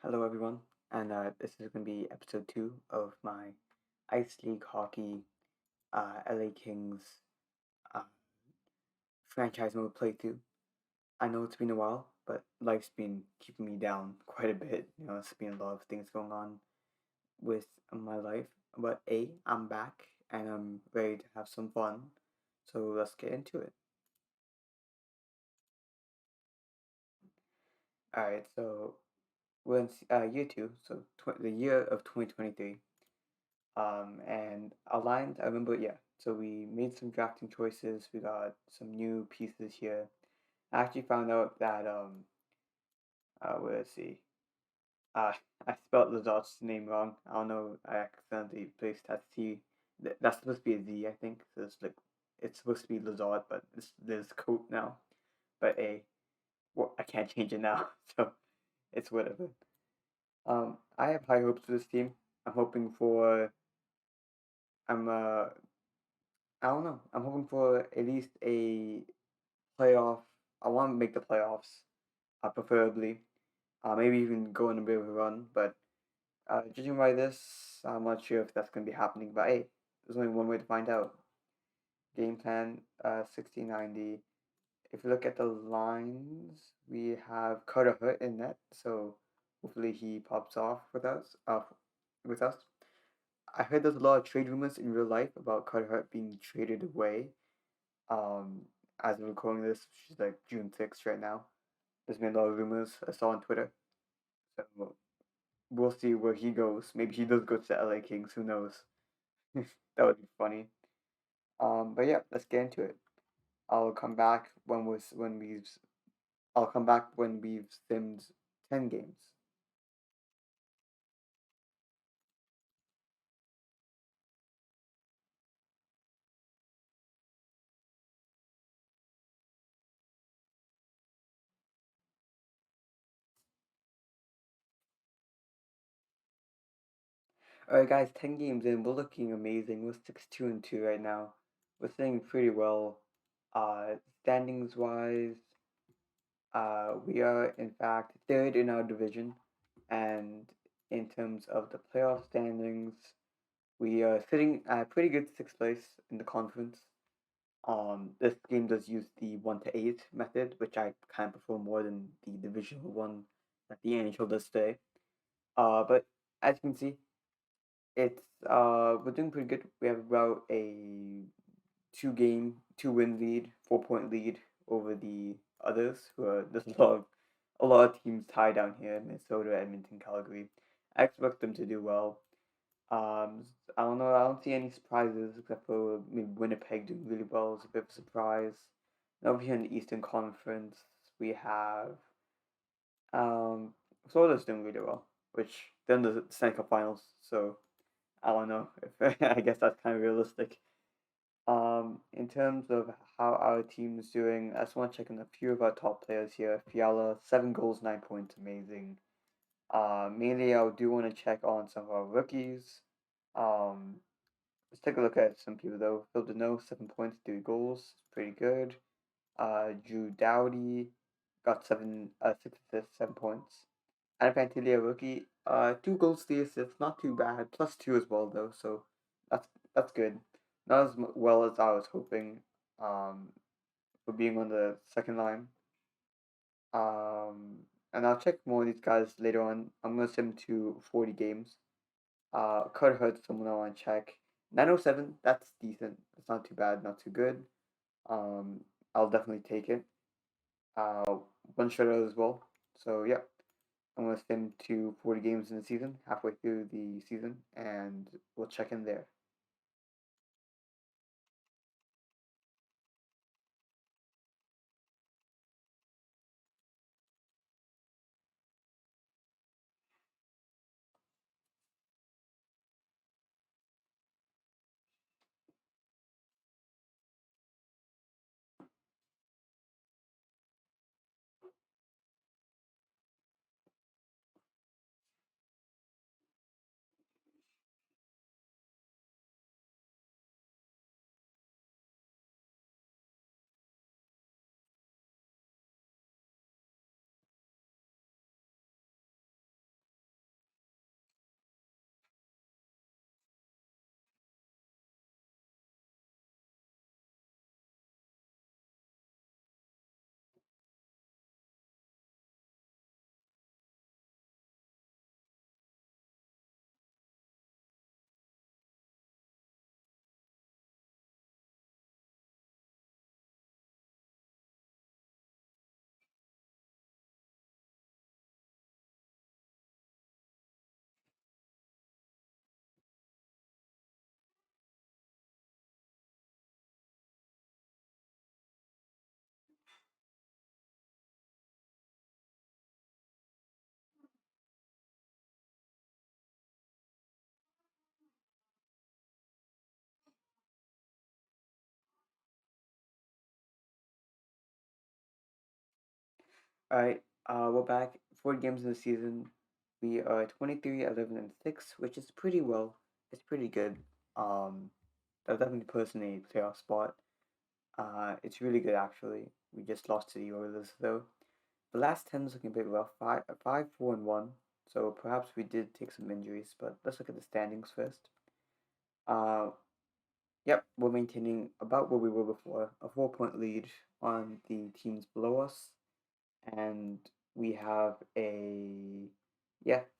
Hello, everyone, and this is going to be episode 2 of my Ice League Hockey LA Kings uh, franchise mode playthrough. I know it's been a while, but life's been keeping me down quite a bit. It's been a lot of things going on with my life. But I'm back and I'm ready to have some fun. So let's get into it. Alright, so we're in year 2, so the year of 2023. And our lines, I remember, yeah. So we made some drafting choices. We got some new pieces here. I actually found out that let's see, uh, I spelled Lazard's name wrong. I don't know. I accidentally placed that C. That's supposed to be a Z, I think. So it's supposed to be Lazard, but there's coat now. But well, I can't change it now, so it's whatever. I have high hopes for this team. I'm hoping for. I'm I don't know. I'm hoping for at least a playoff. I want to make the playoffs, preferably. Maybe even go on a bit of a run. But judging by this, I'm not sure if that's going to be happening. But hey, there's only one way to find out. Game plan 60-90. If you look at the lines, we have Carter Hurt in net. So hopefully he pops off with us. With us. I heard there's a lot of trade rumors in real life about Carter Hurt being traded away. Um, as we're recording this, she's like June 6th right now. There's been a lot of rumors I saw on Twitter. So we'll see where he goes. Maybe he does go to the LA Kings. Who knows? That would be funny. But yeah, let's get into it. I'll come back when we've I'll come back when we've simmed 10 games. All right, guys, 10 games in. We're looking amazing. We're 6-2-2 right now. We're sitting pretty well. Standings wise, we are, in fact, third in our division, and in terms of the playoff standings, we are sitting at pretty good sixth place in the conference. This game does use the 1-8 method, which I kind of prefer more than the divisional one that the NHL does today. But as you can see, it's we're doing pretty good. We have about a 2-win lead, 4-point lead over the others. Who are there's a lot of teams tied down here: Minnesota, Edmonton, Calgary. I expect them to do well. I don't know. I don't see any surprises except for maybe Winnipeg doing really well is a bit of a surprise. And over here in the Eastern Conference, we have Florida's doing really well, which they're in the Stanley Cup Finals. So I don't know if I guess that's kind of realistic. In terms of how our team is doing, I just want to check on a few of our top players here. Fiala, 7 goals, 9 points, amazing. Mainly, I do want to check on some of our rookies. Um, let's take a look at some people though. Phil Deneau, 7 points, 3 goals, pretty good. Drew Dowdy got 6 assists, 7 points. And Fantilia rookie, 2 goals, 3 assists, not too bad. Plus 2 as well though, so that's good. Not as well as I was hoping. Um, for being on the second line. Um, and I'll check more of these guys later on. I'm gonna send him to 40 games. Carter Hurt's someone I want to check. 907, that's decent. It's not too bad, not too good. Um, I'll definitely take it. Uh, One shutout as well. So yeah, I'm gonna send him to 40 games in the season, halfway through the season, and we'll check in there. All right, we're back. 4 games in the season. We are 23, 11, and 6, which is pretty well. It's pretty good. That definitely puts us in a playoff spot. It's really good actually. We just lost to the Oilers though. The last 10 is looking a bit rough. 4, and 1. So perhaps we did take some injuries, but let's look at the standings first. Uh, yep, we're maintaining about where we were before, a 4-point lead on the teams below us, and we have we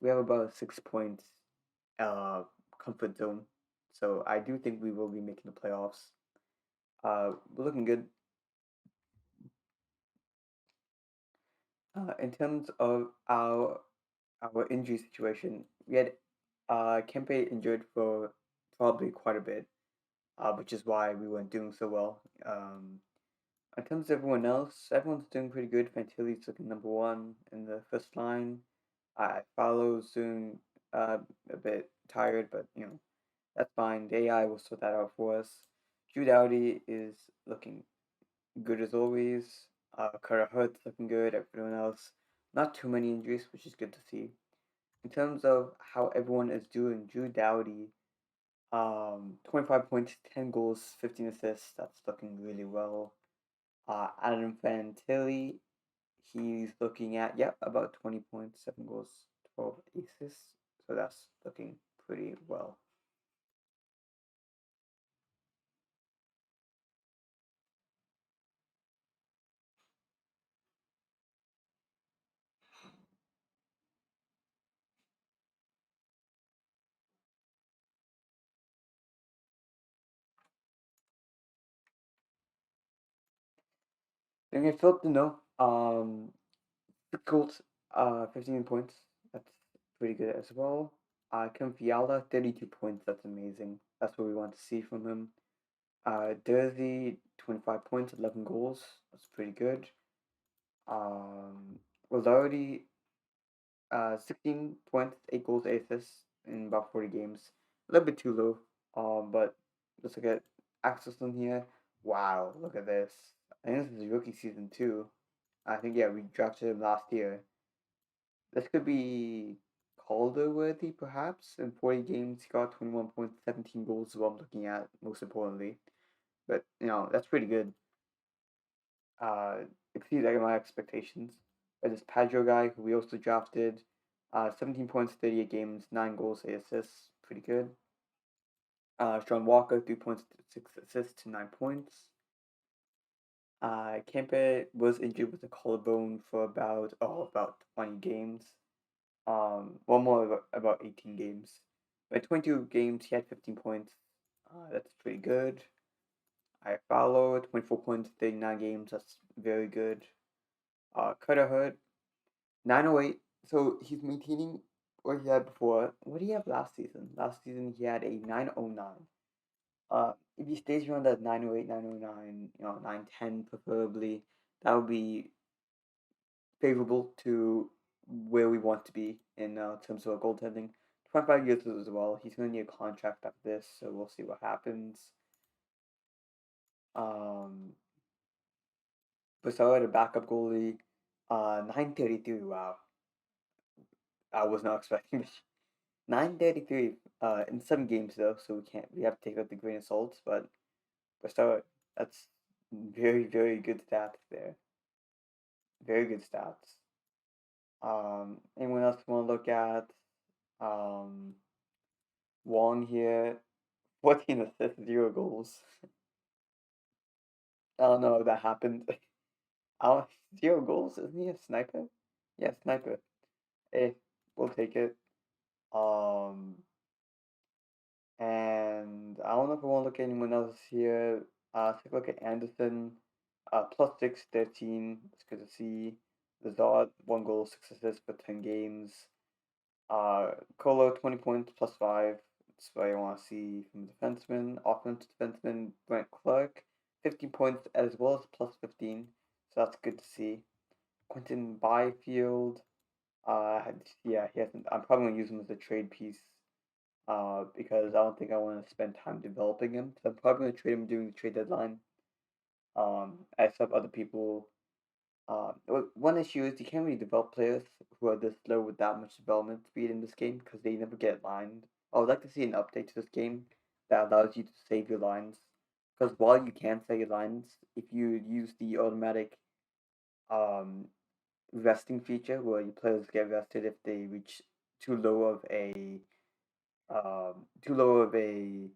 have about a 6 point uh comfort zone. So I do think we will be making the playoffs. We're looking good. In terms of our injury situation, we had Kempe injured for probably quite a bit, which is why we weren't doing so well. In terms of everyone else, everyone's doing pretty good. Fantilli's looking number one in the first line. Follows doing a bit tired, but that's fine. The AI will sort that out for us. Jude Dowdy is looking good as always. Carter Hurt's looking good. Everyone else, not too many injuries, which is good to see. In terms of how everyone is doing, Drew Dowdy, 25 points, 10 goals, 15 assists. That's looking really well. Adam Fantilli, he's looking at, about 20 points, 7 goals, 12 assists. So that's looking pretty well. Then I felt to know, Gold, 15 points. That's pretty good as well. Kim Fiala, 32 points. That's amazing. That's what we want to see from him. Jersey, 25 points, 11 goals. That's pretty good. Lazardi, 16 points, 8 goals, 8 assists in about 40 games. A little bit too low. But let's look at Axelson here. Wow, look at this. I think this is rookie season too. I think, yeah, we drafted him last year. This could be Calder worthy, perhaps. In 40 games, he got 21 points, 17 goals, is what I'm looking at, most importantly. But, that's pretty good. Exceeds my expectations. But this Padro guy, who we also drafted, 17 points, 38 games, 9 goals, 8 assists. Pretty good. Sean Walker, 3 points, 6 assists, 9 points. Kempe was injured with a collarbone for about 20 games. One more about 18 games. By 22 games, he had 15 points. That's pretty good. I follow 24 points, 39 games. That's very good. Cutter Hood, 908. So he's maintaining what he had before. What did he have last season? Last season he had a 909. If he stays around that 908, 909, 910 preferably, that would be favorable to where we want to be in terms of our goaltending. 25 years as well. He's going to need a contract after this, so we'll see what happens. Um, Besides a backup goalie, 933. Wow, I was not expecting this. 933 in some games though, so we have to take that with a grain of salt. But Besides, that's very very good stats there. Very good stats. Anyone else want to look at? Um, Wong here, 14 assists, 0 goals. I don't know if that happened. 0 goals? Isn't he a sniper? Yeah, sniper. Hey, we'll take it. Um, and I don't know if I want to look at anyone else here. Take a look at Anderson. Plus 6, 13. It's good to see. Lazard, 1 goal, 6 assists for 10 games. Colo, 20 points, plus 5. That's what I want to see from the defenseman. Offensive defenseman, Brent Clark, 15 points as well as plus 15. So that's good to see. Quentin Byfield, yeah, he hasn't. I'm probably going to use him as a trade piece because I don't think I want to spend time developing him. So I'm probably going to trade him during the trade deadline. As some other people One issue is you can't really develop players who are this slow with that much development speed in this game because they never get lined. I would like to see an update to this game that allows you to save your lines. Because while you can save your lines, if you use the automatic um, resting feature where your players get rested if they reach too low of a too low of a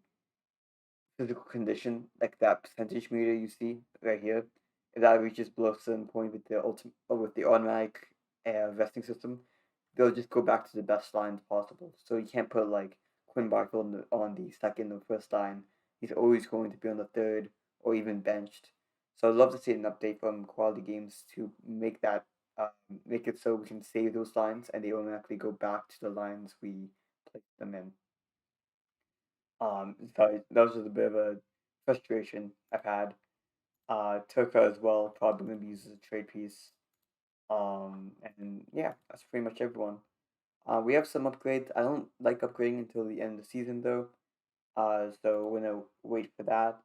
physical condition, like that percentage meter you see right here, if that reaches below a certain point with the ultimate or with the automatic vesting system, they'll just go back to the best lines possible. So you can't put like Quinn Bartle on the second or first line. He's always going to be on the third or even benched. So I'd love to see an update from Quality Games to make that make it so we can save those lines and they automatically go back to the lines we placed them in. So that was just a bit of a frustration I've had. Toka as well, probably gonna be used as a trade piece. And yeah, that's pretty much everyone. We have some upgrades. I don't like upgrading until the end of the season though. So we're gonna wait for that,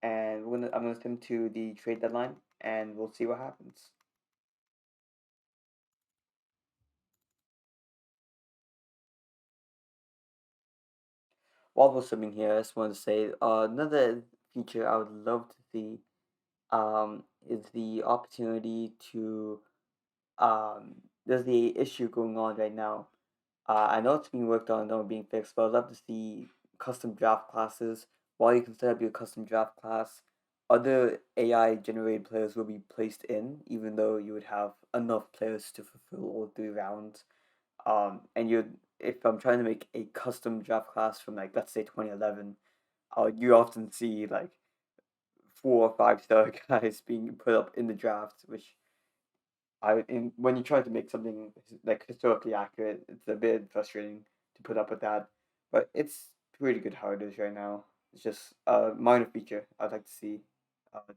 and I'm gonna send to the trade deadline, and we'll see what happens. While we're swimming here, I just wanted to say another feature I would love to see is the opportunity to there's the issue going on right now. I know it's being worked on, and being fixed, but I'd love to see custom draft classes. While you can set up your custom draft class, other AI generated players will be placed in, even though you would have enough players to fulfill all three rounds. And if I'm trying to make a custom draft class from like let's say 2011, you often see like 4 or 5 star guys being put up in the draft, which when you try to make something like historically accurate, it's a bit frustrating to put up with that. But it's pretty good how it is right now. It's just a minor feature I'd like to see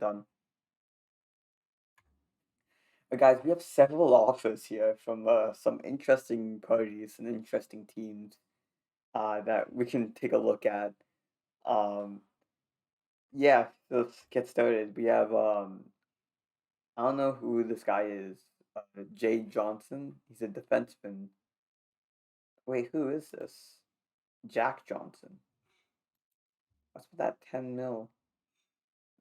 done. But guys, we have several offers here from some interesting parties and interesting teams that we can take a look at. Um, yeah, let's get started. We have I don't know who this guy is. Jay Johnson. He's a defenseman. Wait, who is this? Jack Johnson. What's with that 10 mil?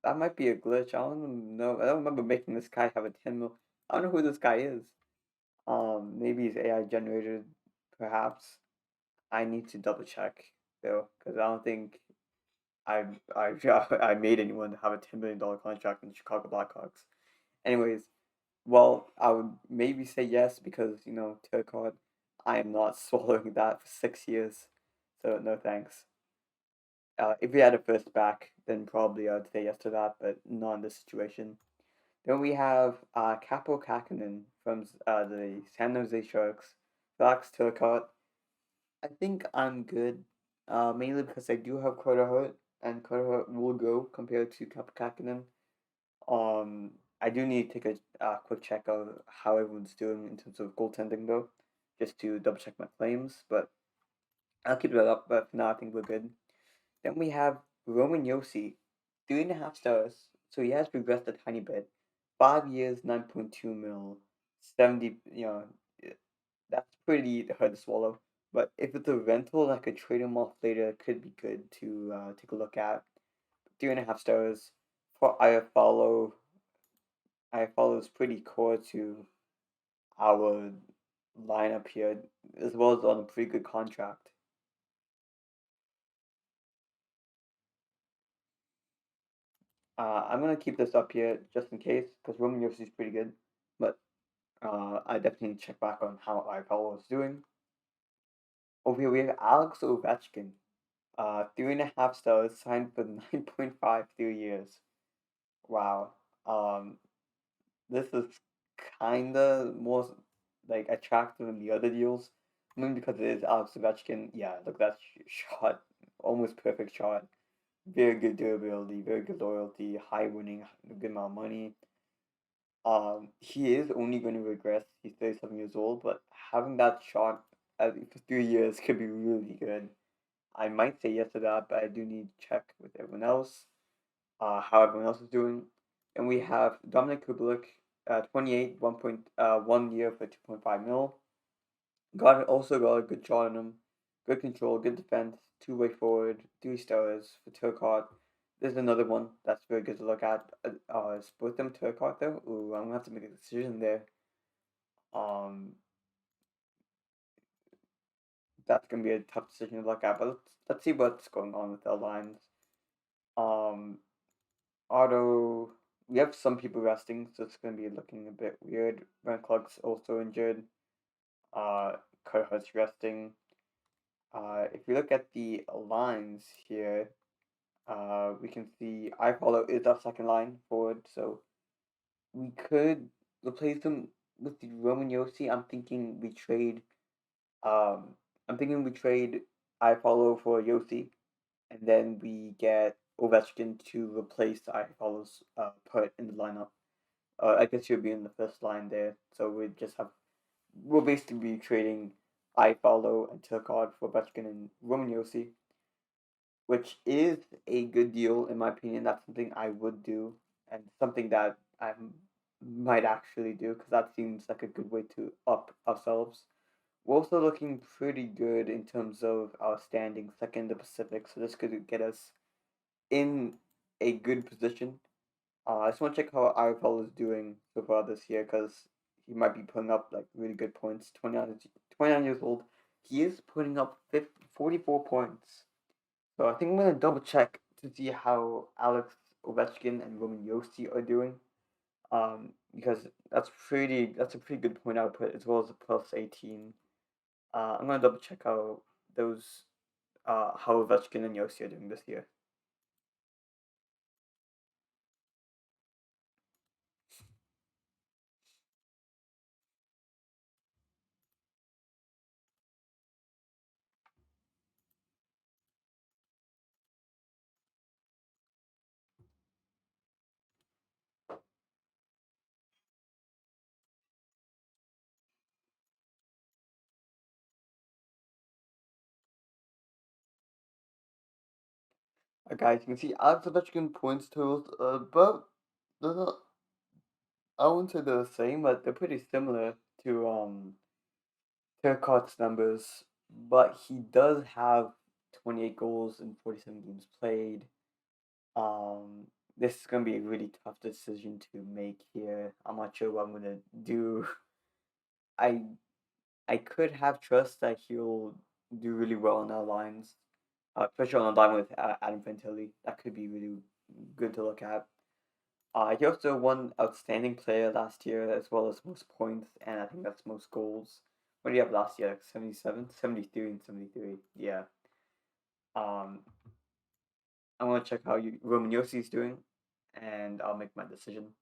That might be a glitch. I don't know. I don't remember making this guy have a 10 mil. I don't know who this guy is. Maybe he's AI generated, perhaps. I need to double check though, because I don't think I I I made anyone have a $10 million contract in the Chicago Blackhawks. Anyways, well, I would maybe say yes because Turcotte. I am not swallowing that for 6 years, so no thanks. If we had a first back, then probably I'd say yes to that, but not in this situation. Then we have Capo Kakinen from the San Jose Sharks. Fox Turcotte. I think I'm good, mainly because I do have Carter Hart, and Carter Hart will go compared to Capo Kakinen. I do need to take a quick check of how everyone's doing in terms of goaltending, though, just to double check my claims, but I'll keep that up, but for now I think we're good. Then we have Roman Yossi, 3.5 stars. So he has progressed a tiny bit. 5 years, 9.2 mil, 70. That's pretty hard to swallow. But if it's a rental, I could trade him off later. It could be good to take a look at. 3.5 stars. For I follow is pretty core to our lineup here, as well as on a pretty good contract. I'm gonna keep this up here just in case, because Roman Yossi is pretty good. But I definitely need to check back on how Iapollo is doing. Over here we have Alex Ovechkin. 3.5 stars, signed for 9.5 3 years. Wow. Um, this is kinda more like attractive than the other deals. Mainly because it is Alex Ovechkin. Yeah, look at that shot. Almost perfect shot. Very good durability, very good loyalty, high winning, good amount of money. He is only going to regress. He's 37 years old, but having that shot for 3 years could be really good. I might say yes to that, but I do need to check with everyone else, how everyone else is doing. And we have Dominic Kubalik. 28, 1 year for 2.5 mil. Also got a good shot on him, good control, good defense, two-way forward, 3 stars for Turcotte. There's another one that's very good to look at. Is both them Turcotte though? Ooh, I'm gonna have to make a decision there. Um, that's gonna be a tough decision to look at, but let's see what's going on with the lines. Um, Otto, we have some people resting, so it's gonna be looking a bit weird. Van Clark's also injured. Carhartt's resting. If we look at the lines here, we can see iFollow is our second line forward, so we could replace him with the Roman Yossi. Um, I'm thinking we trade iFollow for Yossi, and then we get Ovechkin to replace iFollow's put in the lineup. I guess he'll be in the first line there, so we'll basically be trading iFollow and Turcotte for Ovechkin and Roman Yossi, which is a good deal in my opinion. That's something I would do, and something that might actually do because that seems like a good way to up ourselves. We're also looking pretty good in terms of our standing second in the Pacific, so this could get us in a good position. I just want to check how Arifel is doing so far this year because he might be putting up like really good points. 29 years old. He is putting up 44 points. So I think I'm gonna double check to see how Alex Ovechkin and Roman Yossi are doing. Because that's a pretty good point output as well as a plus 18. I'm gonna double check those how Ovechkin and Yossi are doing this year. Guys, you can see Alex Ovechkin points totals about they're not, I wouldn't say they're the same, but they're pretty similar to Turcotte's numbers. But he does have 28 goals in 47 games played. This is gonna be a really tough decision to make here. I'm not sure what I'm gonna do. I I could have trust that he'll do really well on our lines, especially on a line with Adam Fantilli. That could be really good to look at. He also won Outstanding Player last year, as well as most points, and I think that's most goals. What do you have last year? Like 77, 73, and 73. Yeah. Um, I'm gonna check how Roman Yossi is doing, and I'll make my decision.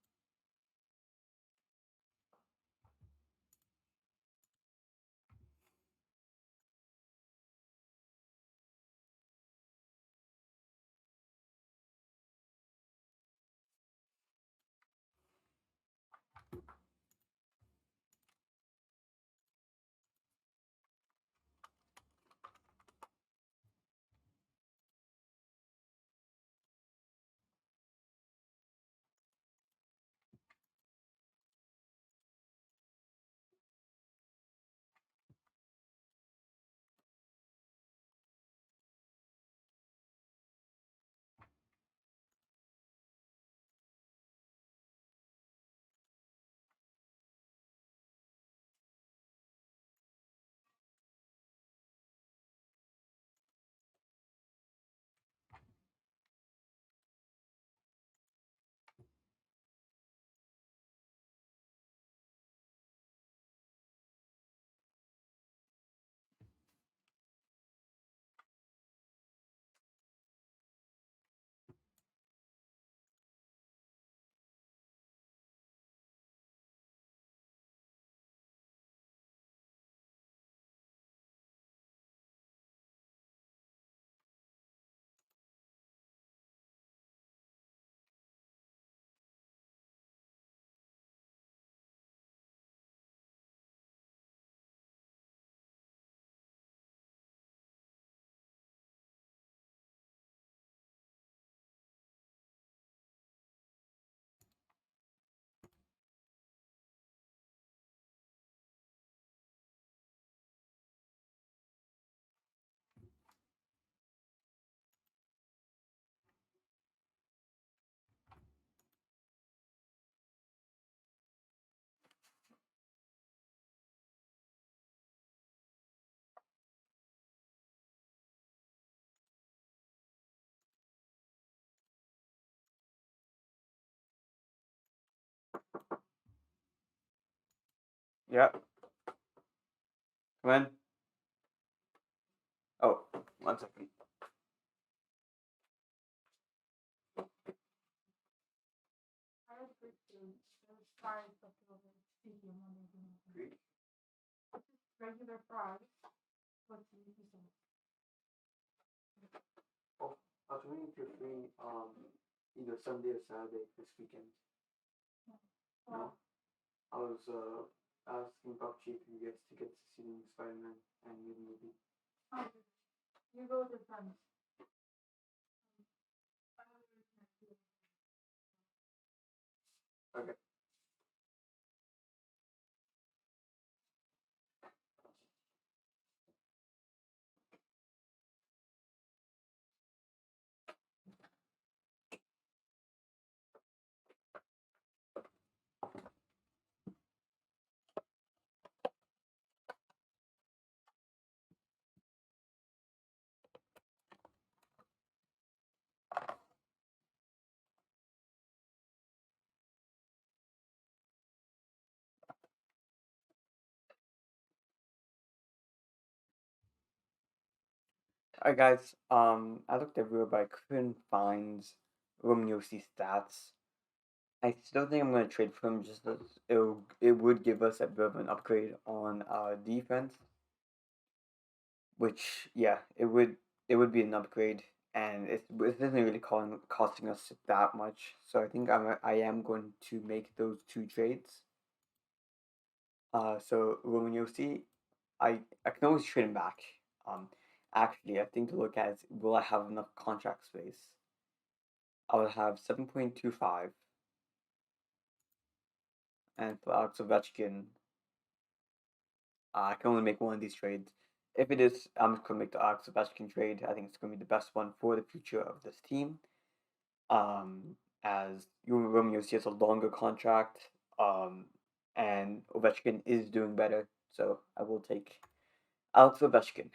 Yeah, come in. Oh, 1 second. Oh, I was wondering if you're free either Sunday or Saturday this weekend. No? I was asking about cheap you guys tickets to see the new Spider-Man animated movie. Okay. Alright guys, I looked everywhere but I couldn't find Romeo-C stats. I still think I'm gonna trade for him just as it would give us a bit of an upgrade on our defense, which yeah, it would be an upgrade and it isn't really costing us that much. So I think I am going to make those two trades. So Romeo-C, I can always trade him back. Um, Actually, I think to look at is will I have enough contract space? I will have 7.25, and for Alex Ovechkin, I can only make one of these trades. If it is, I'm just gonna make the Alex Ovechkin trade. I think it's gonna be the best one for the future of this team. As Romeo-C has a longer contract, um, and Ovechkin is doing better, so I will take Alex Ovechkin.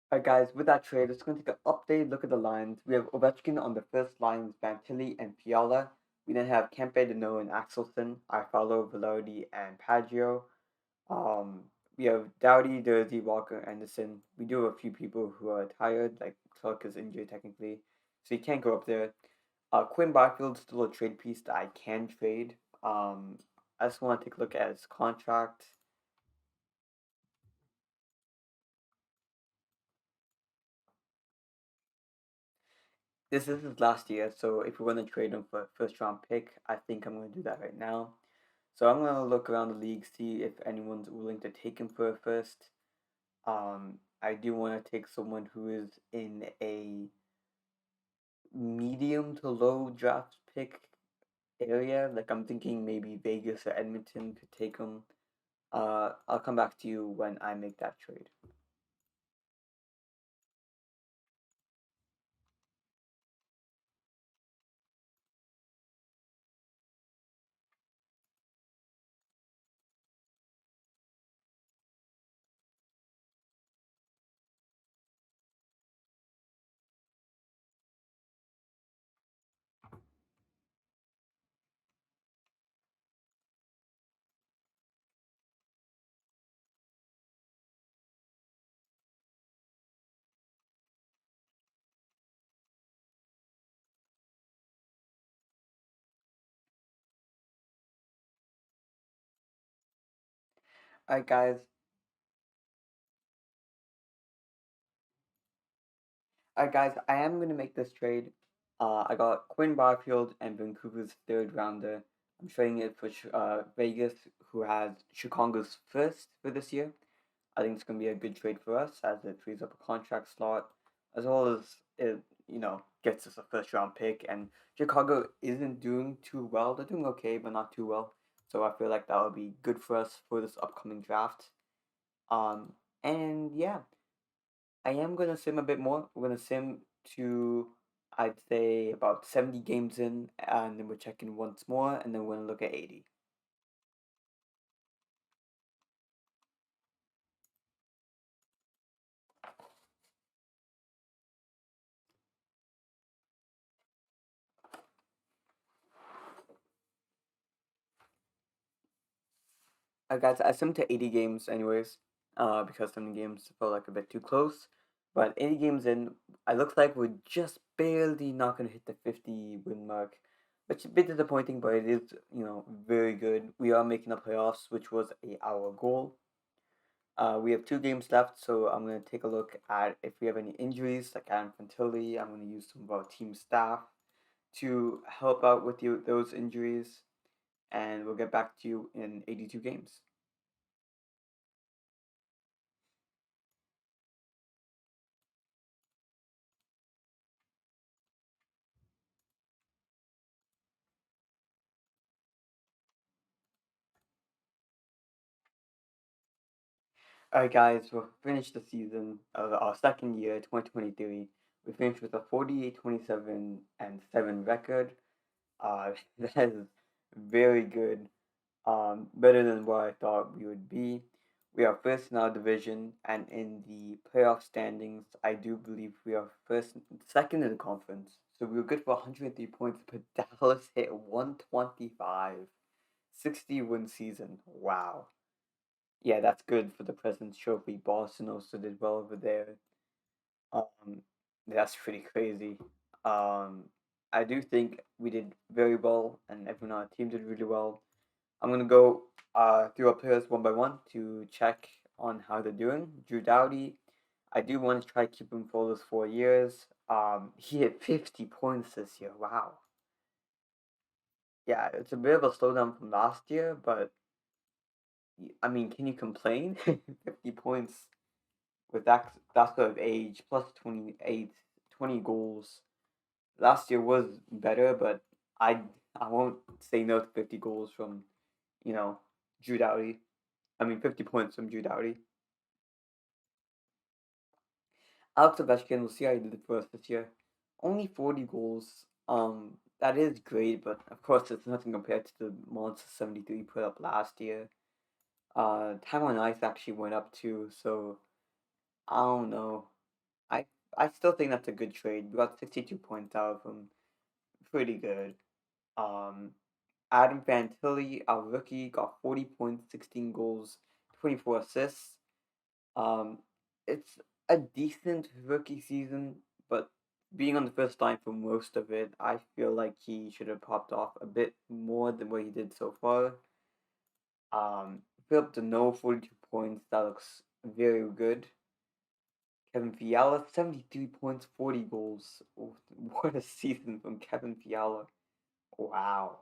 Alright guys, with that trade, let's go take an update look at the lines. We have Ovechkin on the first line with Fantilli and Fiala. We then have Kempe, Dano, and Axelson, Arfalo, Velarde, and Paggio. Um, we have Dowdy, Dursey, Walker, Anderson. We do have a few people who are tired, like Clark is injured technically, so he can't go up there. Quinn Byfield's still a trade piece that I can trade. I just want to take a look at his contract. This is his last year, so if we're going to trade him for a first round pick, I think I'm going to do that right now. So I'm going to look around the league, see if anyone's willing to take him for a first. I do want to take someone who is in a medium to low draft pick area. Like I'm thinking maybe Vegas or Edmonton could take him. I'll come back to you when I make that trade. Alright, guys. Alright, guys. I am gonna make this trade. I got Quinn Barfield and Vancouver's third rounder. I'm trading it for Vegas, who has Chicago's first for this year. I think it's gonna be a good trade for us as it frees up a contract slot, as well as it gets us a first round pick. And Chicago isn't doing too well. They're doing okay, but not too well. So I feel like that would be good for us for this upcoming draft. Um, and yeah, I am gonna sim a bit more. We're gonna sim to I'd say about 70 games in, and then we're checking once more, and then we're gonna look at 80. guys, I summed to 80 games anyways, because some games felt like a bit too close. But 80 games in, it looks like we're just barely not gonna hit the 50 win mark, which is a bit disappointing, but it is, very good. We are making the playoffs, which was our goal. We have 2 games left, so I'm gonna take a look at if we have any injuries, like Adam Fantilli. I'm gonna use some of our team staff to help out with those injuries, and we'll get back to you in 82 games. All right, guys, we'll finish the season of our second year, 2023. We finished with a 48-27 and 7 record. That is very good. Better than what I thought we would be. We are first in our division, and in the playoff standings, I do believe we are second in the conference. So we were good for 103 points, but Dallas hit 125. 60-win season. Wow. Yeah, that's good for the President's Trophy. Boston also did well over there. Um, that's pretty crazy. Um, I do think we did very well, and everyone on our team did really well. I'm gonna go through our players one by one to check on how they're doing. Drew Doughty, I do want to try to keep him for those 4 years. He hit 50 points this year. Wow. Yeah, it's a bit of a slowdown from last year, but I mean, can you complain? 50 points with that sort of age, plus 28, 20 goals. Last year was better, but I I won't say no to 50 goals from, you know, Drew Doughty. I mean, 50 points from Drew Doughty. Alex Ovechkin, we'll see how he did for us this year. Only 40 goals. That is great, but of course, it's nothing compared to the monster 73 put up last year. Time on ice actually went up too, so I don't know. I I still think that's a good trade. We got 62 points out of him. Pretty good. Um, Adam Fantilli, our rookie, got 40 points, 16 goals, 24 assists. Um, it's a decent rookie season, but being on the first line for most of it, I feel like he should have popped off a bit more than what he did so far. Philip Deneau, 42 points. That looks very good. Kevin Fiala, 73 points, 40 goals. What a season from Kevin Fiala. Wow.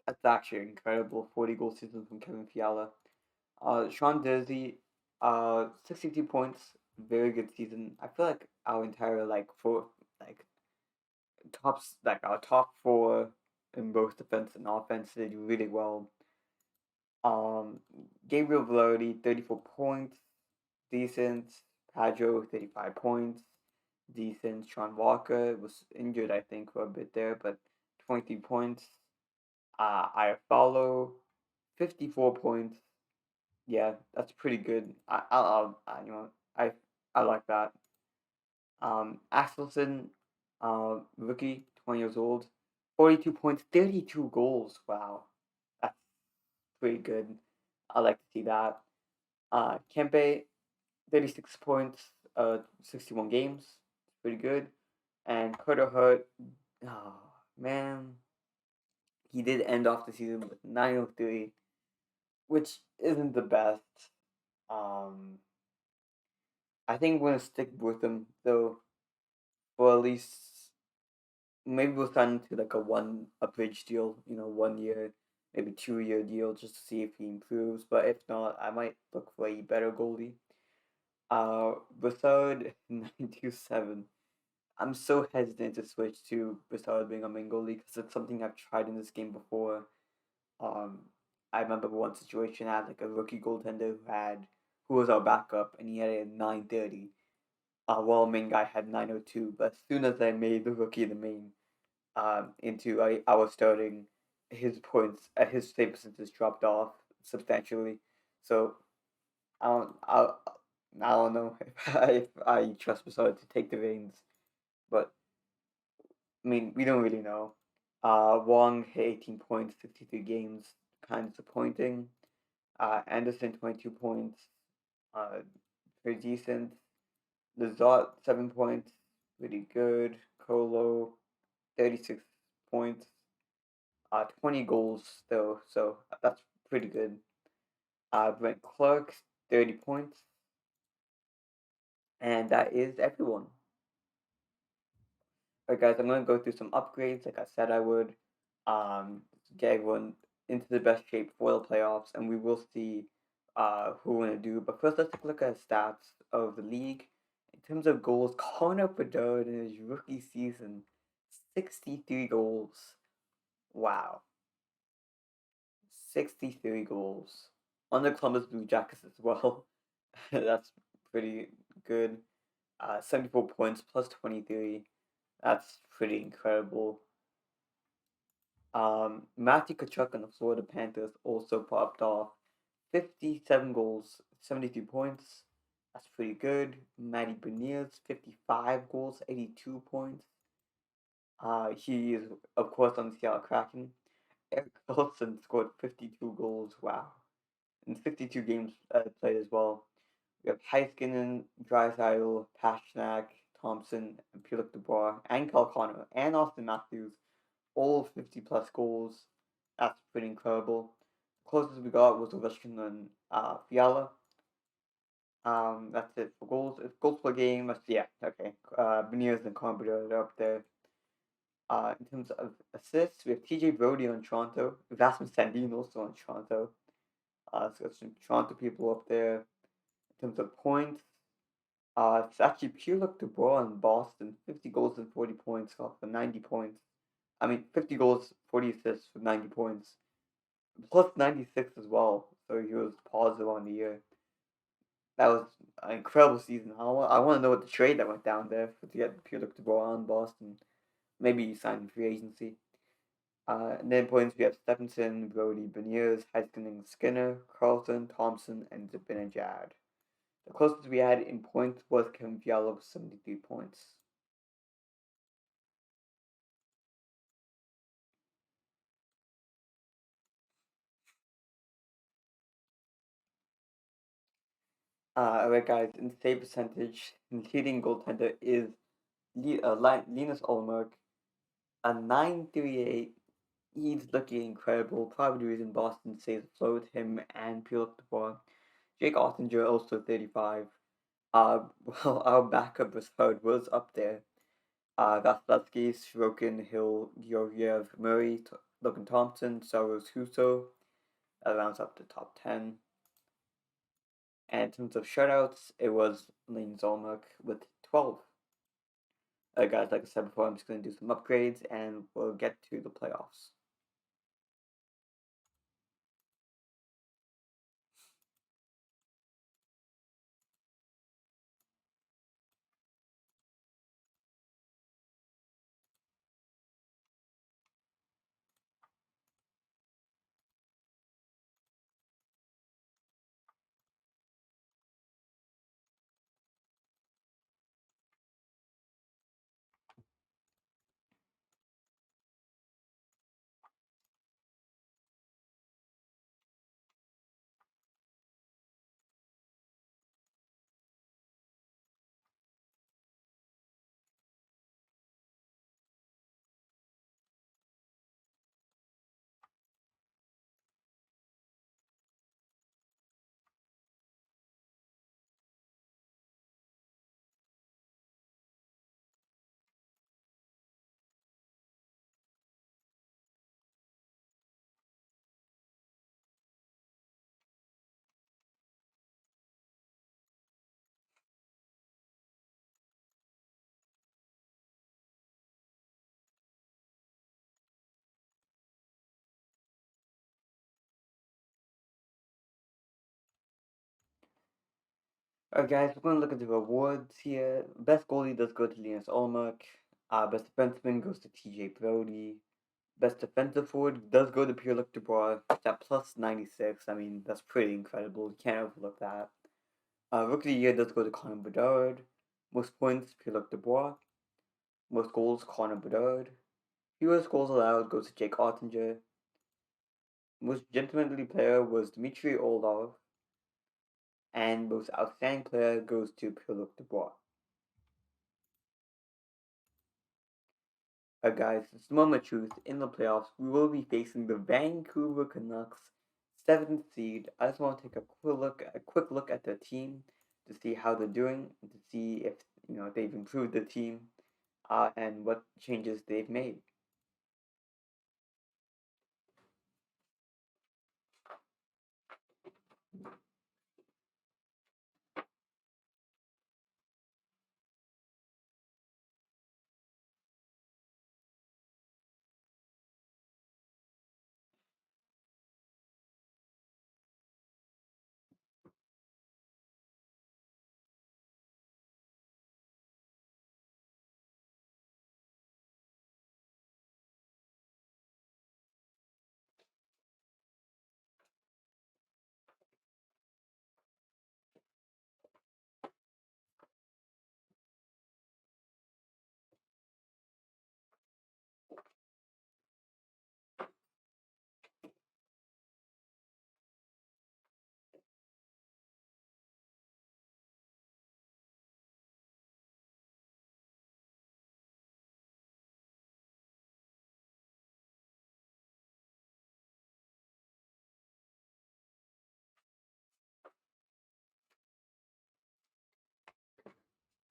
That's actually incredible. 40 goal season from Kevin Fiala. Sean Dursey, 62 points. Very good season. I feel like our entire like our top four in both defense and offense did really well. Um, Gabriel Velarde, 34 points. Decent. Padro, 35 points. Decent. Sean Walker was injured, I think, for a bit there, but 23 points. I follow 54 points. Yeah, that's pretty good. I like that. Axelson, rookie, 20 years old, 42 points, 32 goals. Wow, that's pretty good. I like to see that. Kempe, 36 points, 61 games, pretty good. And Carter Hart, oh man, he did end off the season with 903, which isn't the best. Um, I think we're gonna stick with him though, for at least maybe we'll sign into like a bridge deal, 1 year, maybe 2 year deal just to see if he improves. But if not, I might look for a better goalie. Bessard 927. I'm so hesitant to switch to Bessard being a main goalie because it's something I've tried in this game before. Um, I remember one situation I had like a rookie goaltender who was our backup and he had a 930. While main guy had 902. But as soon as I made the rookie the main into our starting, his points his save percentage dropped off substantially. So I don't I, I don't know if I trust Masada to take the reins, but I mean we don't really know. Wong hit 18 points, 53 games, kind of disappointing. Anderson 22 points, uh, pretty decent. Lazard 7 points, pretty good. Colo 36 points, 20 goals though, so that's pretty good. Brent Clark 30 points, and that is everyone. Alright, guys, I'm gonna go through some upgrades, like I said I would, get everyone into the best shape for the playoffs, and we will see who we're gonna do. But first, let's take a look at stats of the league. In terms of goals, Connor Bedard in his rookie season, 63 goals. Wow, 63 goals on the Columbus Blue Jackets as well. That's pretty good. 74 points plus 23. That's pretty incredible. Matthew Tkachuk on the Florida Panthers also popped off 57 goals, 73 points. That's pretty good. Matty Beniers, 55 goals, 82 points. He is, of course, on the Seattle Kraken. Eric Carlson scored 52 goals. Wow. In 62 games played as well. We have Heiskanen, Draisaitl, Pastrnak, Thompson, and Pierre Dubois, and Kyle Connor, and Austin Matthews, all 50 plus goals. That's pretty incredible. The closest we got was Ovechkin and Fiala. That's it for goals. It's goals per game. Yeah, okay. Beniers and Connor are up there. In terms of assists, we have TJ Brody on Toronto, Rasmus Sandin also on Toronto. So got some Toronto people up there. In terms of points, it's actually Pierre-Luc Dubois in Boston, 50 goals and 40 points, got for 90 points. I mean, 50 goals, 40 assists for 90 points, plus 96 as well. So he was positive on the year. That was an incredible season. I want to know what the trade that went down there to get Pierre-Luc Dubois in Boston. Maybe he signed in free agency. And then points we have Stephenson, Brody, Beniers, Heiskanen, Skinner, Carlson, Thompson, and Zibanejad. The closest we had in points was Kevin Fiala with 73 points. Alright, guys, in save percentage, the leading goaltender is Linus Olmark, a 938. He's looking incredible. Probably the reason Boston stays afloat, him and Pierre-Luc Dubois. Jake Ottinger also 35. Well, our backup as third was up there. Vasilevsky, Sorokin, Hill, Georgiev, Murray, Logan Thompson, Saros Huso. That rounds up the top 10. And in terms of shutouts, it was Lane Zolmark with 12. Guys, like I said before, I'm just going to do some upgrades and we'll get to the playoffs. Alright, guys, we're going to look at the rewards here. Best goalie does go to Linus Olmark. Best defenseman goes to TJ Brody. Best defensive forward does go to Pierre-Luc Dubois at plus 96. I mean, that's pretty incredible. You can't overlook that. Rookie of the year does go to Connor Bedard. Most points, Pierre-Luc Dubois. Most goals, Connor Bedard. Fewest goals allowed goes to Jake Ottinger. Most gentlemanly player was Dmitry Orlov, and most outstanding player goes to Pierre-Luc Dubois. Guys, it's the moment of truth. In the playoffs, we will be facing the Vancouver Canucks, seventh seed. I just want to take a quick look at the team to see how they're doing, and to see if they've improved the team, and what changes they've made.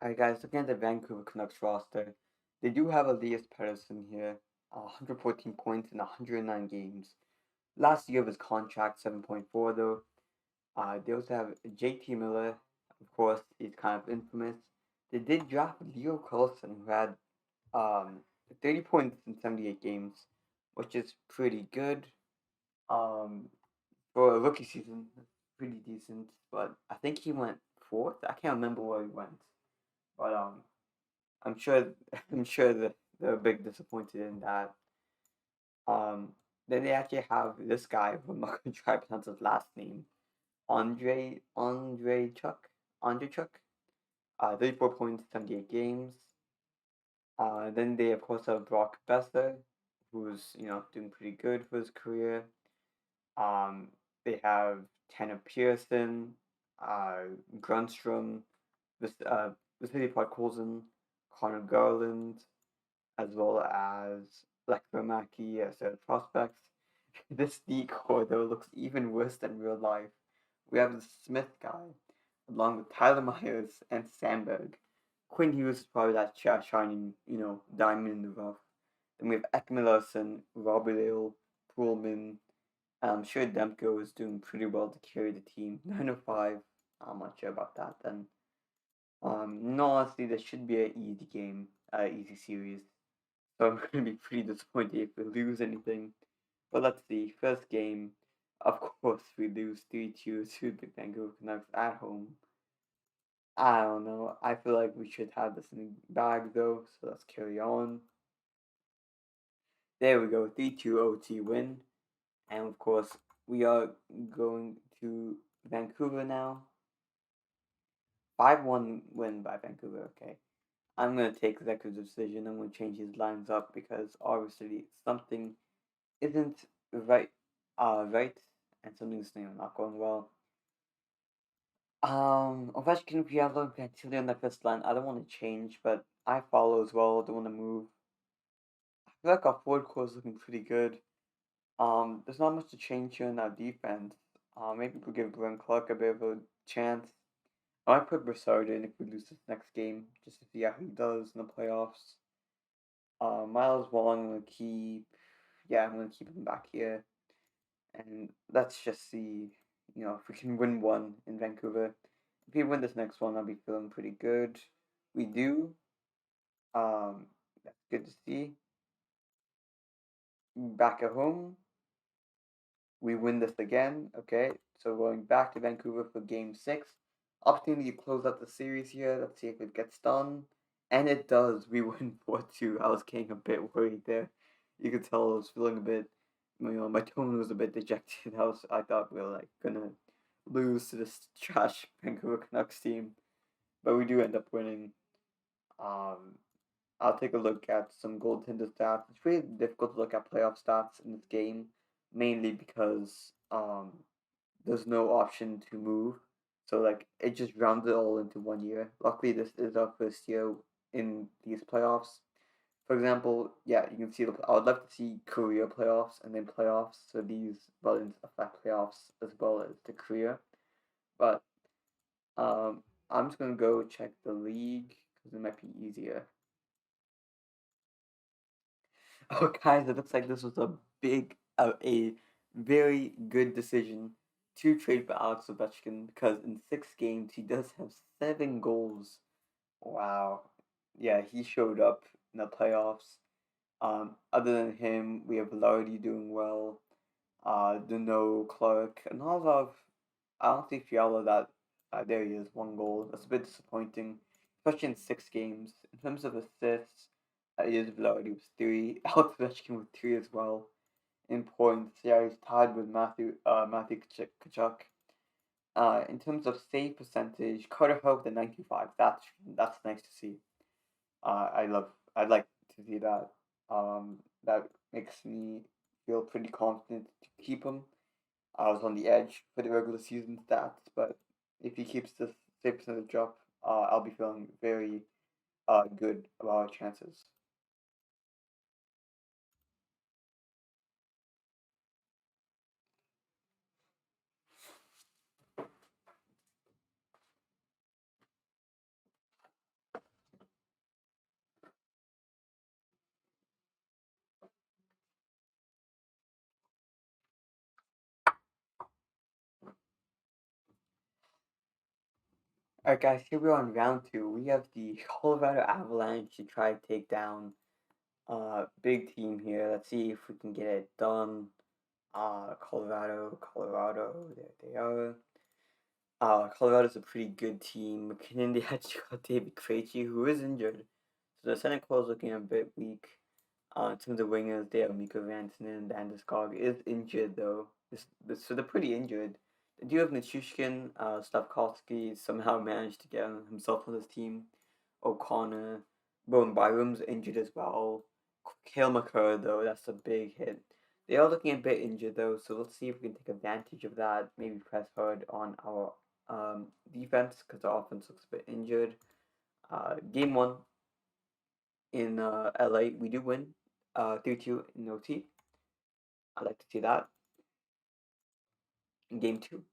Alright, guys, looking at the Vancouver Canucks roster, they do have Elias Pettersson here, 114 points in 109 games. Last year of his contract, 7.4 though. They also have JT Miller, of course, he's kind of infamous. They did draft Leo Carlson, who had 30 points in 78 games, which is pretty good. Um, for a rookie season, pretty decent. But I think he went fourth. I can't remember where he went, but I'm sure I'm sure that they're a bit disappointed in that. Um, then they actually have this guy who I'm not gonna try to pronounce his last name, Andre Chuck. 34 points, 78 games. Then they of course have Brock Besser, who's doing pretty good for his career. Um, they have Tanner Pearson, uh, Grunstrom, Vasily Podkolzin, Connor Garland, as well as Lex Mackey as their prospects. This decor though looks even worse than real life. We have the Smith guy, along with Tyler Myers and Sandberg. Quinn Hughes is probably that shining, diamond in the rough. Then we have Ekman Larson, Robert Ale, Pullman. I'm sure Demko is doing pretty well to carry the team. 905. I'm not sure about that then. No, honestly, this should be an easy game, easy series. So I'm going to be pretty disappointed if we lose anything. But let's see. First game, of course, we lose 3-2 to the Vancouver Canucks at home. I don't know. I feel like we should have this in the bag though, so let's carry on. There we go, 3-2 OT win. And of course, we are going to Vancouver now. 5-1 win by Vancouver, okay. I'm going to take Zeker's decision. I'm going to change his lines up because obviously something isn't right, and something's not going well. Ovechkin, Fiala, and Fantilli on the first line. I don't want to change, but I follow as well. Don't want to move. I feel like our forward core is looking pretty good. There's not much to change here in our defense. Maybe we'll give Glenn Clark a bit of a chance. I might put Broussard in if we lose this next game, just to see how he does in the playoffs. Miles Wong, I'm gonna keep. Yeah, I'm gonna keep him back here, and let's just see, if we can win one in Vancouver. If we win this next one, I'll be feeling pretty good. We do. That's good to see. Back at home, we win this again. Okay, so going back to Vancouver for Game 6. Opportunity to close out the series here. Let's see if it gets done. And it does. We win 4-2. I was getting a bit worried there. You could tell I was feeling a bit, my tone was a bit dejected. I thought we were like gonna lose to this trash Vancouver Canucks team. But we do end up winning. Um, I'll take a look at some goaltender stats. It's pretty difficult to look at playoff stats in this game. mainly because there's no option to move. So like it just rounds it all into 1 year. Luckily, this is our first year in these playoffs. For example, yeah, you can see I would love to see career playoffs and then playoffs. So these buttons affect playoffs as well as the career. But um, I'm just gonna go check the league because it might be easier. Oh, guys, it looks like this was a very good decision to trade for Alex Ovechkin because in 6 games he does have 7 goals. Wow, yeah, he showed up in the playoffs. Other than him, we have Lardy doing well. Duno, Clark, and all of I don't think Fiala that there he is, 1 goal. That's a bit disappointing, especially in 6 games. In terms of assists, it is Vladi with three, Alex Ovechkin with three as well. In points, yeah, he's tied with Matthew Kachuk. In terms of save percentage, Carter Hove the 95. That's nice to see. I'd like to see that. That makes me feel pretty confident to keep him. I was on the edge for the regular season stats, but if he keeps this save percentage up, I'll be feeling very good about our chances. All right, guys, here we are on round 2. We have the Colorado Avalanche to try to take down big team here. Let's see if we can get it done. Colorado, there they are. Colorado's a pretty good team. McKinnon, they actually got David Krejci, who is injured. So the center core is looking a bit weak. In terms of wingers, they have Mika Rantanen and Landeskog is injured though. So they're pretty injured. They do have Nichushkin, Slavkovsky somehow managed to get himself on this team. O'Connor, Bowen Byram's injured as well. Kale McCurr though, that's a big hit. They are looking a bit injured though, so let's see if we can take advantage of that. Maybe press hard on our defense because the offense looks a bit injured. Game one in LA, we do win 3-2 in OT. I'd like to see that. In game two,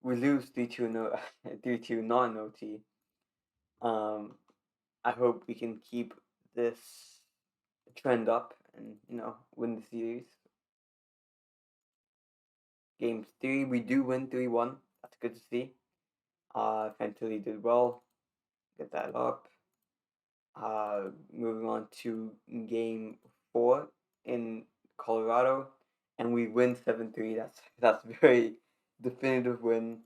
we lose 3-2 no 3-2 not in OT. Um, I hope we can keep this trend up and win the series. Game three, we do win 3-1. That's good to see. Fantilli did well. Get that up. Moving on to game four in Colorado, and we win 7-3. That's very definitive win.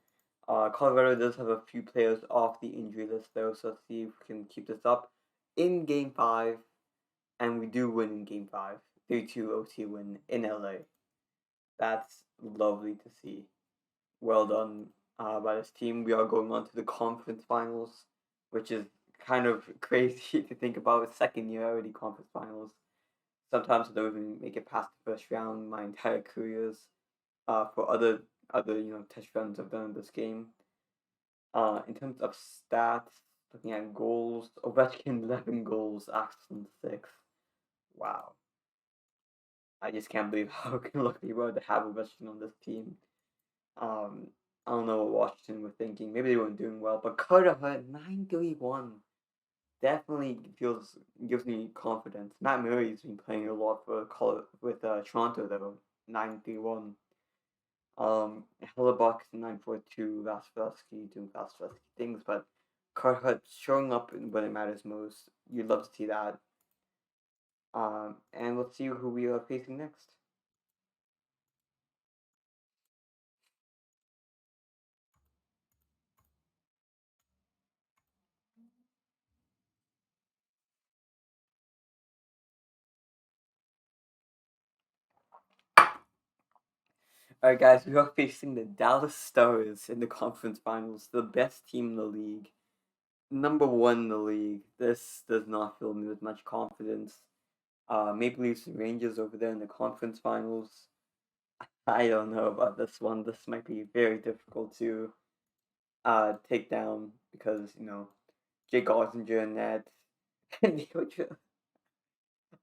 Colorado does have a few players off the injury list though, so let's see if we can keep this up in game five, and we do win in game five. 3-2 OT win in LA. That's lovely to see. Well done by this team. We are going on to the conference finals, which is kind of crazy to think about. Second year already conference finals. Sometimes I don't even make it past the first round. My entire careers, for other test rounds I've done in this game. In terms of stats, looking at goals, Ovechkin 11 goals, Axel 6. Wow, I just can't believe how lucky we were to have Ovechkin on this team. Um, I don't know what Washington were thinking. Maybe they weren't doing well, but Carter Hut 9-3-1 definitely feels gives me confidence. Matt Murray's been playing a lot for with Toronto though. 9-3-1. Hellebuck's 9-4-2. Vasilevsky doing Vasilevsky things, but Carter Hut showing up when it matters most. You'd love to see that. And let's see who we are facing next. All right, guys, we are facing the Dallas Stars in the conference finals, the best team in the league, number one in the league. This does not fill me with much confidence. Maple Leafs and Rangers over there in the conference finals. I don't know about this one. This might be very difficult to take down because Jake Ossinger and that. And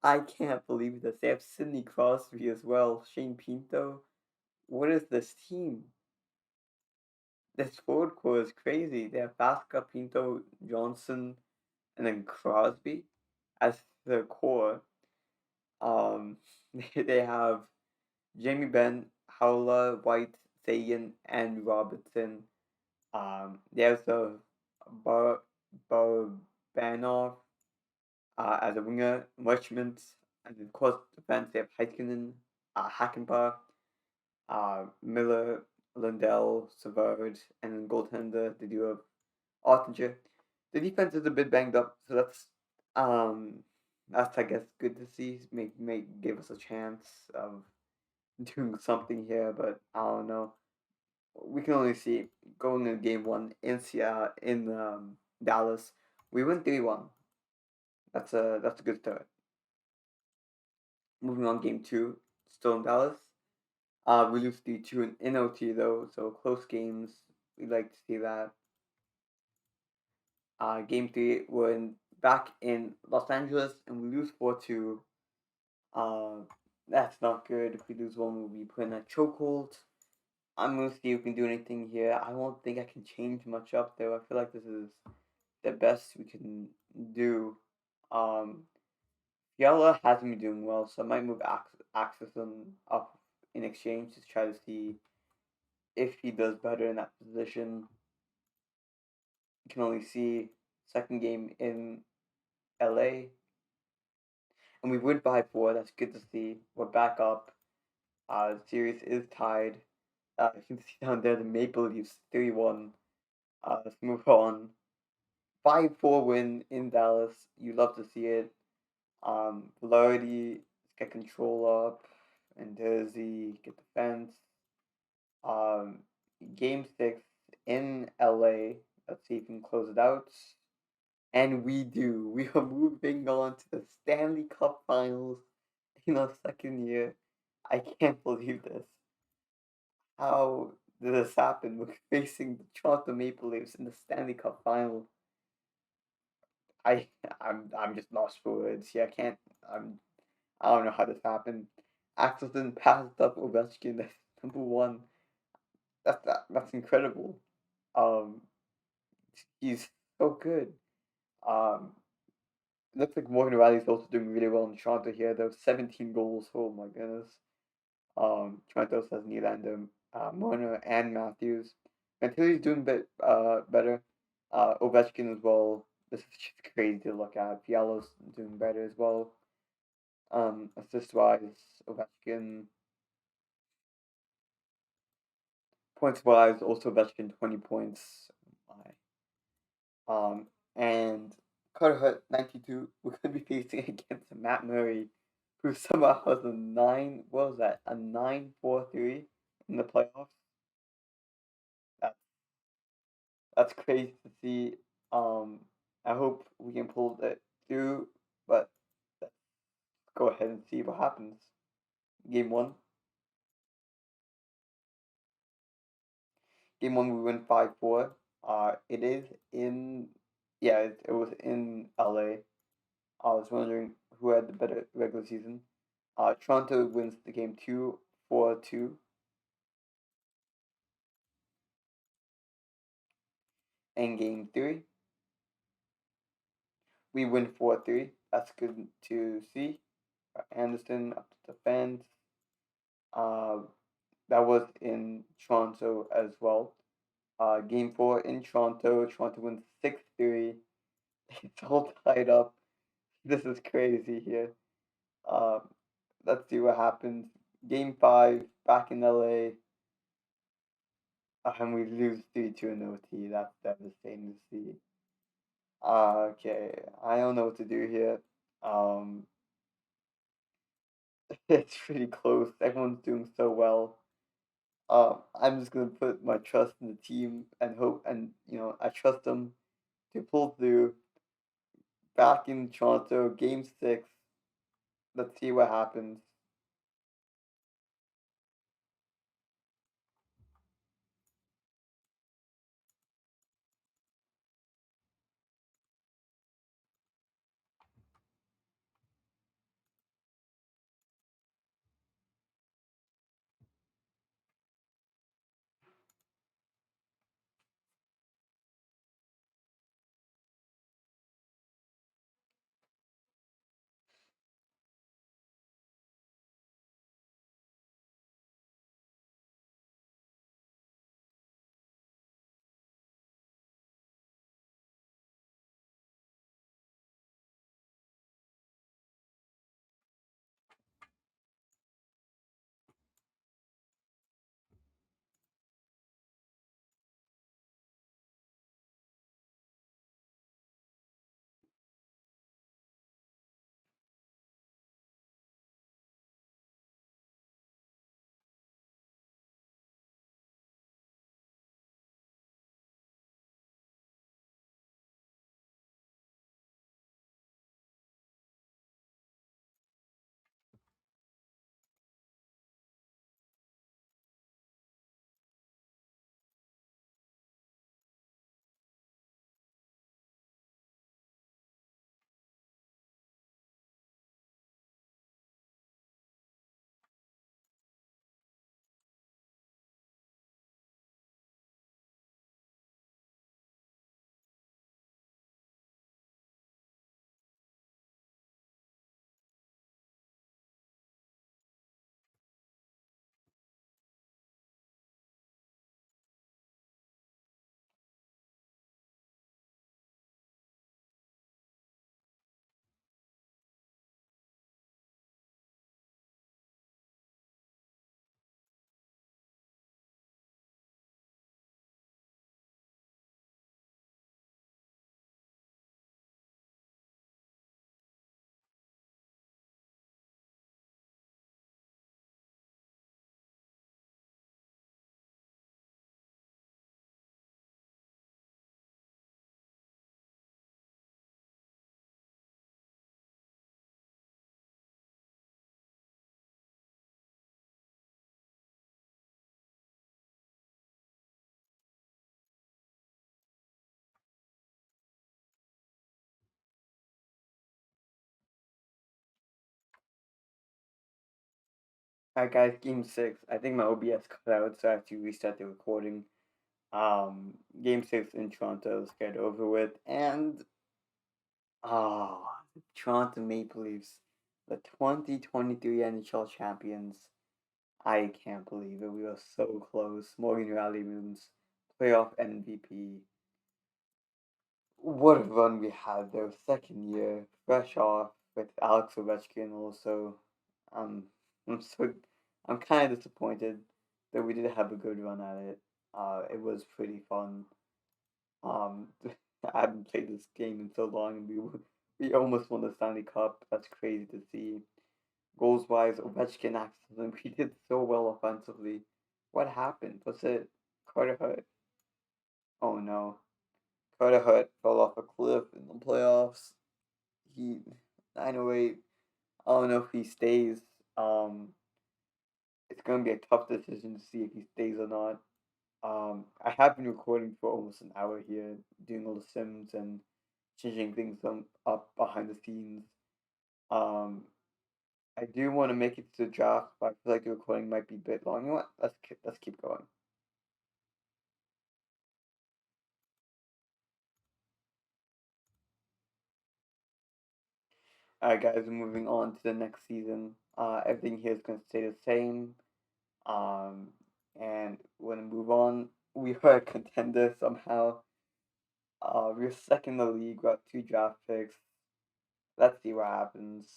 I can't believe this. They have Sidney Crosby as well. Shane Pinto. What is this team? This forward core is crazy. They have Vasca, Pinto, Johnson, and then Crosby as the core. Um, they have Jamie Benn, Howler, White, Sagan, and Robertson. There's the Bar Barbanoff as a winger, Merchant, and of course defense they have Heiskanen, Hackenbach, Miller, Lundell, Savard, and then goaltender they do have Ottinger. The defense is a bit banged up, so um that's I guess good to see. May give us a chance of doing something here, but I don't know. We can only see going into game one in Seattle in Dallas. We win 3-1. That's a good start. Moving on, game two, still in Dallas. We lose 3-2 in OT though, so close games. We like to see that. Game three, back in Los Angeles and we lose 4-2. Uh, that's not good. If we lose one, we'll be put in a chokehold. I'm gonna see if we can do anything here. I don't think I can change much up though. I feel like this is the best we can do. Um, Fiala hasn't been doing well, so I might move Axelson up in exchange to try to see if he does better in that position. You can only see second game in LA, and we win by 4. That's good to see. We're back up. The series is tied. You can see down there the Maple Leafs 3-1. Let's move on. 5-4 win in Dallas. You love to see it. Velarde get control up, and Jersey get defense. Um, Game 6 in LA. Let's see if we can close it out. And we do. We are moving on to the Stanley Cup Finals in our second year. I can't believe this. How did this happen? We're facing the Toronto Maple Leafs in the Stanley Cup Final. I I'm just lost for words. Yeah, I don't know how this happened. Axelson passed up Ovechkin. That's number one. That's incredible. Um, he's so good. Um, it looks like Morgan Riley's also doing really well in Toronto here. There's 17 goals. Oh my goodness. Toronto has Nylander, Marner, and Matthews. Mantilli's doing better. Ovechkin as well. This is just crazy to look at. Fiala's doing better as well. Assist wise, Ovechkin. Points wise, also Ovechkin 20 points. Um, and Carter Hut 92. We're gonna be facing against Matt Murray, who somehow has a nine. What was that? A 9-4-3 in the playoffs. That's that's crazy to see. Um, I hope we can pull that through, but let's go ahead and see what happens. Game one. Game one, we win 5-4. It is in, yeah, it was in LA. I was wondering who had the better regular season. Toronto wins the game 2 4-2. And game three, we win 4-3. That's good to see. Anderson up to defense. Uh, that was in Toronto as well. Game four in Toronto. Toronto wins 6-3. It's all tied up. This is crazy here. Um, let's see what happens. Game five, back in LA, and we lose 3-2 in OT. That's devastating to see. Okay, I don't know what to do here. Um, it's pretty close. Everyone's doing so well. I'm just gonna put my trust in the team and hope, and I trust them to pull through. Back in Toronto, Game 6. Let's see what happens. Alright, guys, game six. I think my OBS cut out, so I have to restart the recording. Game six in Toronto is get over with, and the Toronto Maple Leafs, the 2023 NHL champions. I can't believe it. We were so close. Morgan Rally Moons, playoff MVP. What a run we had there. Second year, fresh off with Alex Ovechkin also. Um, I'm so I'm kind of disappointed that we didn't have a good run at it. It was pretty fun. Um, I haven't played this game in so long, and we almost won the Stanley Cup. That's crazy to see. Goals wise, Ovechkin accident. We did so well offensively. What happened? Was it Carter Hart? Oh no. Carter Hart fell off a cliff in the playoffs. He 908. I don't know if he stays. Um, it's gonna be a tough decision to see if he stays or not. I have been recording for almost an hour here, doing all the sims and changing things up behind the scenes. Um, I do want to make it to the draft, but I feel like the recording might be a bit long. You know what? Let's keep going. All right, guys, we're moving on to the next season. Everything here is going to stay the same. Um, and we're going to move on. We are a contender somehow. We're second in the league. We got two draft picks. Let's see what happens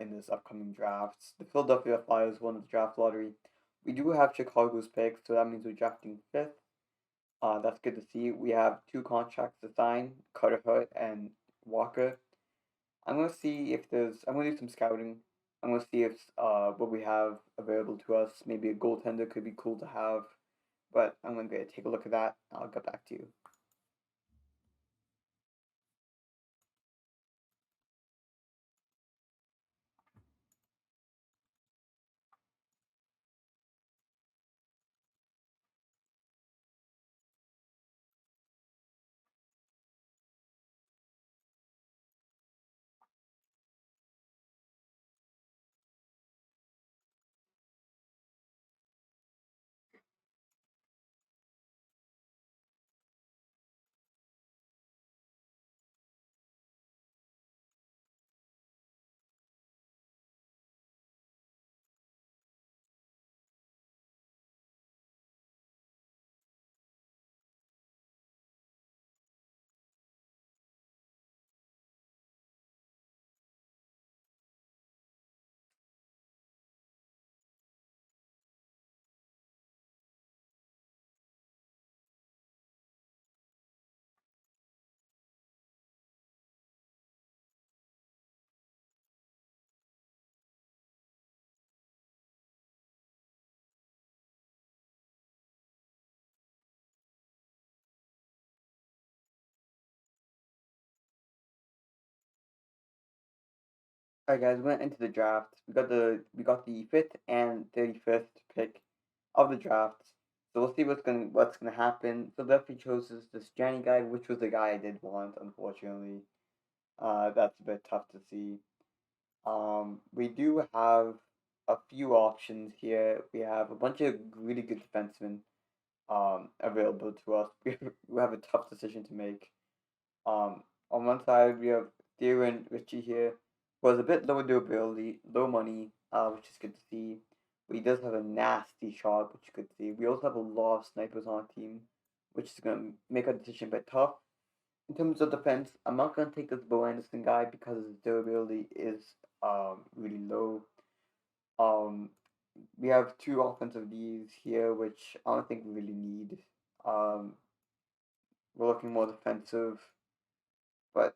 in this upcoming draft. The Philadelphia Flyers won the draft lottery. We do have Chicago's picks, so that means we're drafting fifth. That's good to see. We have two contracts to sign, Carter Hart and Walker. I'm gonna see if there's. I'm gonna do some scouting. I'm gonna see if what we have available to us. Maybe a goaltender could be cool to have, but I'm gonna go take a look at that. I'll get back to you. Alright, guys, we went into the draft. We got the fifth and 31st pick of the draft. So we'll see what's gonna happen. Philadelphia chose this Johnny guy, which was the guy I did want, unfortunately. That's a bit tough to see. We do have a few options here. We have a bunch of really good defensemen available to us. We have a tough decision to make. On one side, we have Darren Ritchie here, who has a bit lower durability, low money, which is good to see. But he does have a nasty shot, which is good to see. We also have a lot of snipers on our team, which is going to make our decision a bit tough. In terms of defense, I'm not going to take this Bo Anderson guy because his durability is really low. Um, we have two offensive Ds here, which I don't think we really need. Um, we're looking more defensive, but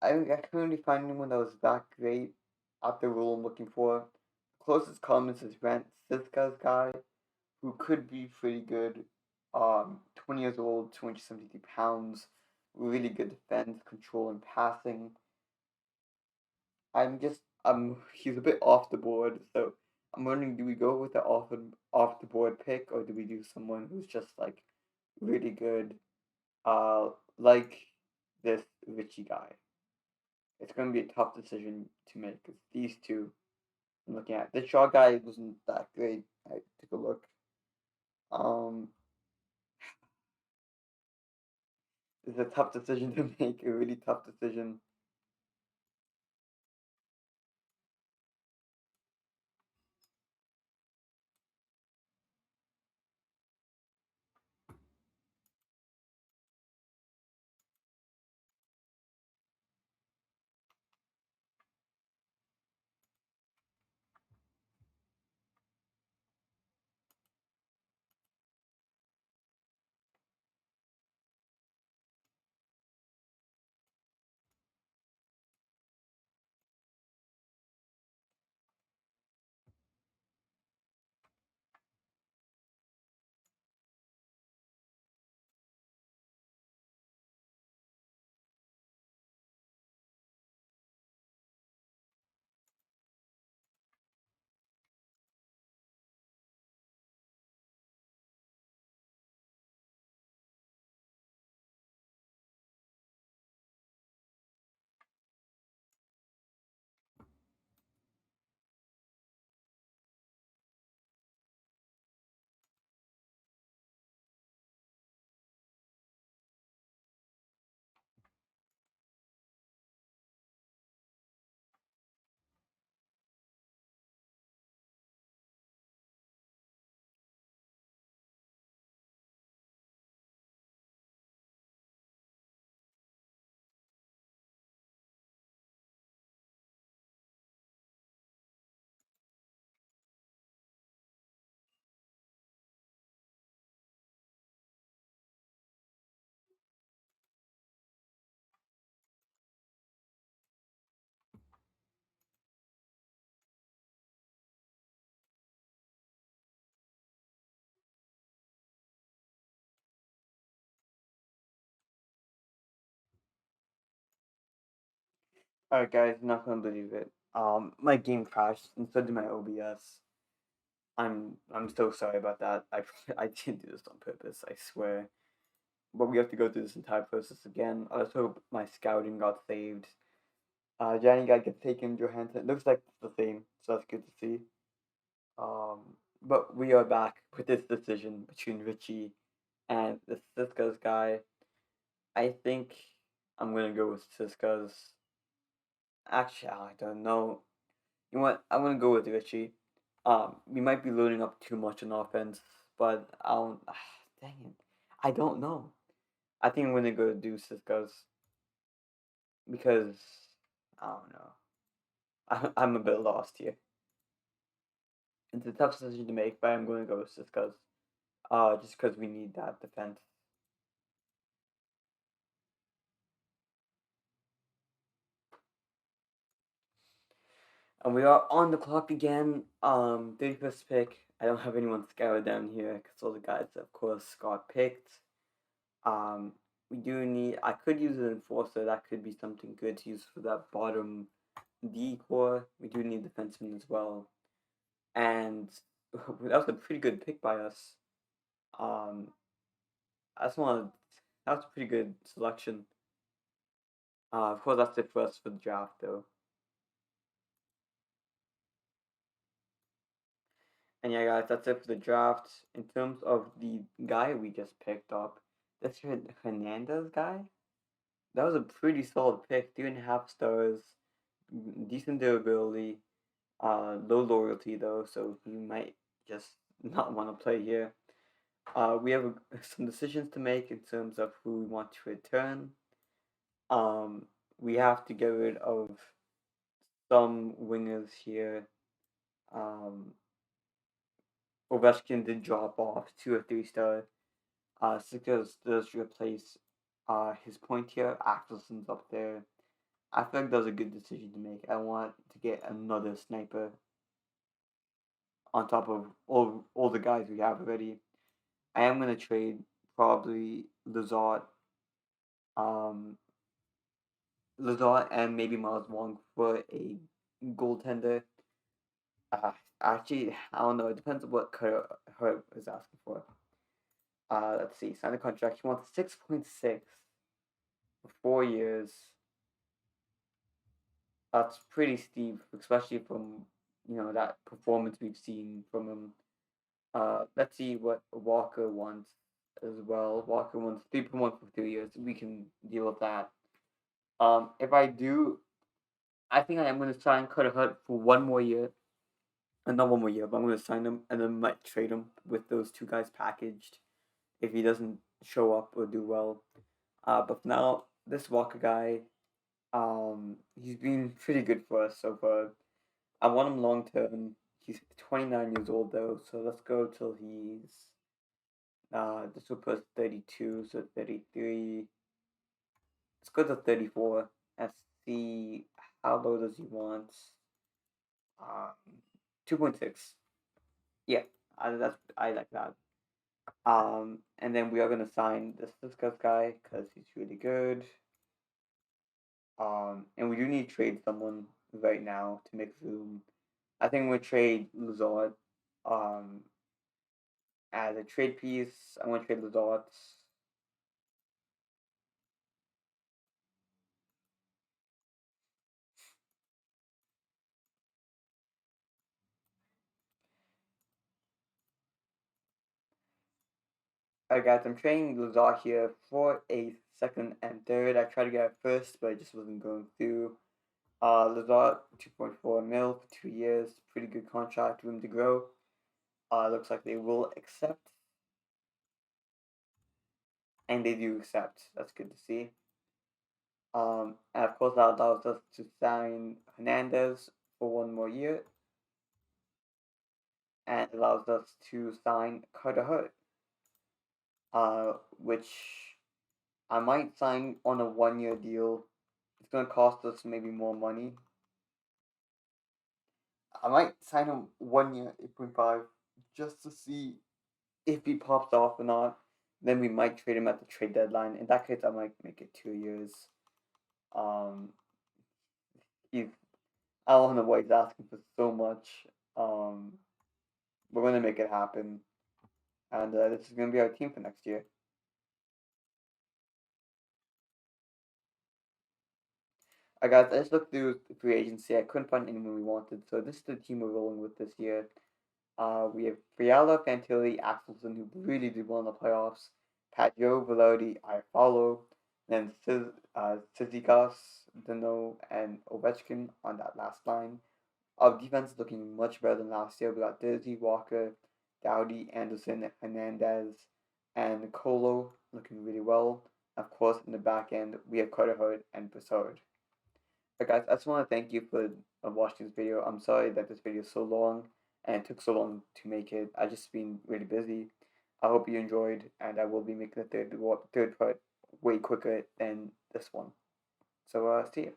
I couldn't really find anyone that was that great at the role I'm looking for. The closest comes is Grant Siska's guy, who could be pretty good. 20 years old, 273 pounds, really good defense, control, and passing. He's a bit off the board, so I'm wondering, do we go with the off the board pick, or do we do someone who's just like really good, like this Richie guy? It's going to be a tough decision to make because these two I'm looking at. The Shaw guy wasn't that great. I took a look. Um, it's a tough decision to make. A really tough decision. Alright, guys, not gonna believe it. My game crashed, and so did my OBS. I'm so sorry about that. I didn't do this on purpose. I swear. But we have to go through this entire process again. I just hope my scouting got saved. Johnny guy gets taken. Johansson. It looks like it's the same, so that's good to see. But we are back with this decision between Richie and the Siska's guy. I think I'm gonna go with Siska's. Actually, I don't know. You know what? I'm gonna go with Richie. We might be loading up too much on offense, but I don't. Dang it, I don't know. I think I'm gonna go do Siska's because I don't know. I'm a bit lost here. It's a tough decision to make, but I'm going to go with Siska's. Just because we need that defense. And we are on the clock again. 31st pick. I don't have anyone scouted down here because all the guys, of course, got picked. Um, we do need. I could use an enforcer. That could be something good to use for that bottom D core. We do need defensemen as well, and that was a pretty good pick by us. Um, that's one. That was a pretty good selection. Of course, that's it for us for the draft, though. And yeah, guys, that's it for the draft. In terms of the guy we just picked up, this Hernandez guy, that was a pretty solid pick. 3.5 stars, decent durability, low loyalty though, so he might just not want to play here. We have some decisions to make in terms of who we want to return. Um, we have to get rid of some wingers here. Um, Ovechkin did drop off to a 3 star. Sixers does replace his point here. Axelson's up there. I feel like that was a good decision to make. I want to get another sniper on top of all the guys we have already. I am gonna trade probably um, Lazard and maybe Miles Wong for a goaltender. Actually, I don't know. It depends on what Herb is asking for. Let's see. Sign the contract. He wants 6.6 for 4 years. That's pretty steep, especially from that performance we've seen from him. Let's see what Walker wants as well. Walker wants 3.1 for 3 years. We can deal with that. If I do, I think I am going to sign Carter Hut for 1 more year. Not 1 more year, but I'm going to sign him and then might trade him with those two guys packaged if he doesn't show up or do well. But for now, this Walker guy, he's been pretty good for us so far. I want him long term. He's 29 years old though, so let's go till he's this will put 32, so 33. Let's go to 34 and see how low does he want. Um, 2.6. Yeah, I like that. And then we are gonna sign this Discuss guy because he's really good. And we do need to trade someone right now to make room. I think we'll trade Lazard. Um, as a trade piece, I want to trade Lazard. Alright, guys, I'm trading Lazard here for a second and third. I tried to get a first, but it just wasn't going through. Lazard, 2.4 mil for 2 years. Pretty good contract, room to grow. Looks like they will accept. And they do accept. That's good to see. And of course, that allows us to sign Hernandez for 1 more year. And allows us to sign Carter Hurt, which I might sign on a 1 year deal. It's going to cost us maybe more money. I might sign him 1 year, 8.5, just to see if he pops off or not. Then we might trade him at the trade deadline. In that case, I might make it 2 years. Um, he's I don't know why he's asking for so much. Um, we're gonna make it happen, and this is gonna be our team for next year. I just looked through the free agency. I couldn't find anyone we wanted, so this is the team we're rolling with this year. We have Fiala, Fantilli, Axelson, who really did well in the playoffs. Joe, Velarde, Iafallo, then Sizikas, Dano, and Ovechkin on that last line. Our defense is looking much better than last year. We got Dizzy, Walker, Dowdy, Anderson, Hernandez, and Colo looking really well. Of course, in the back end, we have Carter Hart and Broussard. Guys, I just want to thank you for watching this video. I'm sorry that this video is so long and it took so long to make it. I just been really busy. I hope you enjoyed, and I will be making the third part way quicker than this one. So, see you.